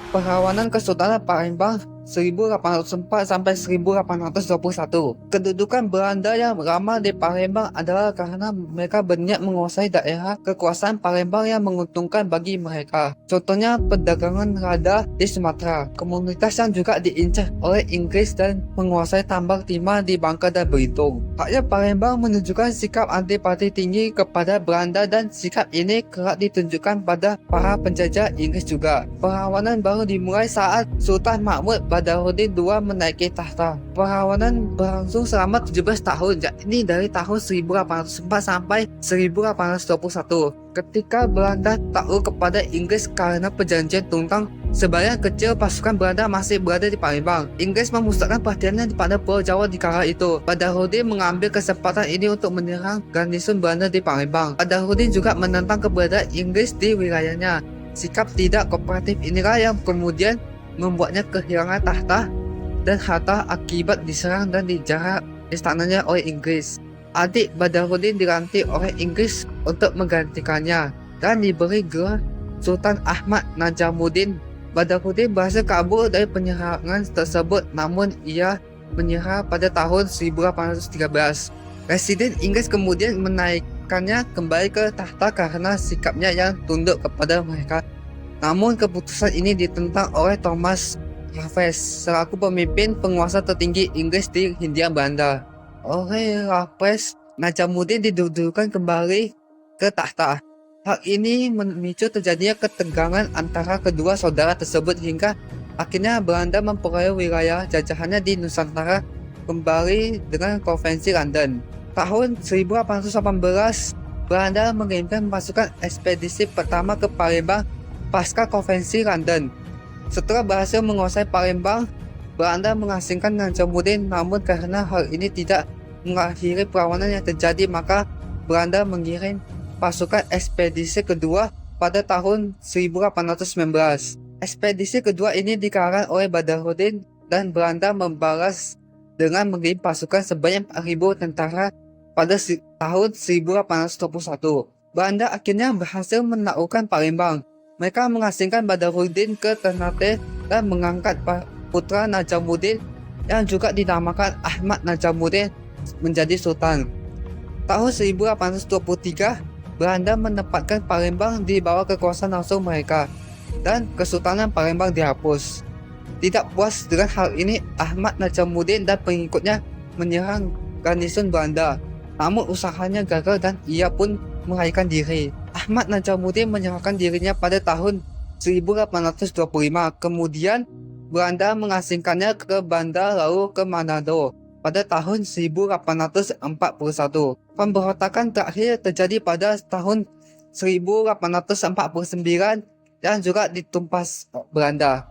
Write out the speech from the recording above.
Perlawanan Kesultanan Palembang 1804 sampai 1821. Kedudukan Belanda yang lama di Palembang adalah karena mereka berniat menguasai daerah kekuasaan Palembang yang menguntungkan bagi mereka. Contohnya perdagangan lada di Sumatera, komunitas yang juga diincar oleh Inggris dan menguasai tambang timah di Bangka dan Belitung. Rakyat Palembang menunjukkan sikap antipati tinggi kepada Belanda dan sikap ini kerap ditunjukkan pada para penjajah Inggris juga. Perlawanan baru dimulai saat Sultan Mahmud Badarudin II menaiki tahta. Perlawanan berlangsung selama 17 tahun, yakni dari tahun 1804 sampai 1821. Ketika Belanda takluk kepada Inggris karena perjanjian Tuntang, sebagian kecil pasukan Belanda masih berada di Palembang. Inggris memusatkan perhatiannya pada Pulau Jawa di kala itu. Badarudin mengambil kesempatan ini untuk menyerang garnison Belanda di Palembang. Badarudin juga menentang keberadaan Inggris di wilayahnya. Sikap tidak kooperatif inilah yang kemudian membuatnya kehilangan tahta dan harta akibat diserang dan dijarah istananya oleh Inggris. Adik Badarudin dilantik oleh Inggris untuk menggantikannya dan diberi gelar Sultan Ahmad Najamuddin. Badarudin berhasil kabur dari penyerangan tersebut, namun ia menyerah pada tahun 1813. Presiden Inggris kemudian menaikkannya kembali ke tahta karena sikapnya yang tunduk kepada mereka. Namun keputusan ini ditentang oleh Thomas Raffles selaku pemimpin penguasa tertinggi Inggris di Hindia Belanda. Oleh Raffles, Najamuddin didudukan kembali ke tahta. Hal ini memicu terjadinya ketegangan antara kedua saudara tersebut hingga akhirnya Belanda memperoleh wilayah jajahannya di Nusantara kembali dengan Konvensi London. Tahun 1818, Belanda mengirimkan pasukan ekspedisi pertama ke Palembang pasca Konvensi London. Setelah berhasil menguasai Palembang, Belanda mengasingkan Najamuddin, namun karena hal ini tidak mengakhiri perlawanan yang terjadi, maka Belanda mengirim pasukan ekspedisi kedua pada tahun 1819. Ekspedisi kedua ini dikarang oleh Badarudin dan Belanda membalas dengan mengirim pasukan sebanyak 4.000 tentara pada tahun 1821. Belanda akhirnya berhasil menaklukkan Palembang. Mereka mengasingkan Badarudin ke Ternate dan mengangkat putra Najamuddin yang juga dinamakan Ahmad Najamuddin menjadi sultan. Tahun 1823, Belanda menempatkan Palembang di bawah kekuasaan langsung mereka dan Kesultanan Palembang dihapus. Tidak puas dengan hal ini, Ahmad Najamuddin dan pengikutnya menyerang garnison Belanda. Namun usahanya gagal dan ia pun melarikan diri. Ahmad Najamuddin menyerahkan dirinya pada tahun 1825. Kemudian Belanda mengasingkannya ke Banda lalu ke Manado pada tahun 1841. Pemberontakan terakhir terjadi pada tahun 1849 dan juga ditumpas Belanda.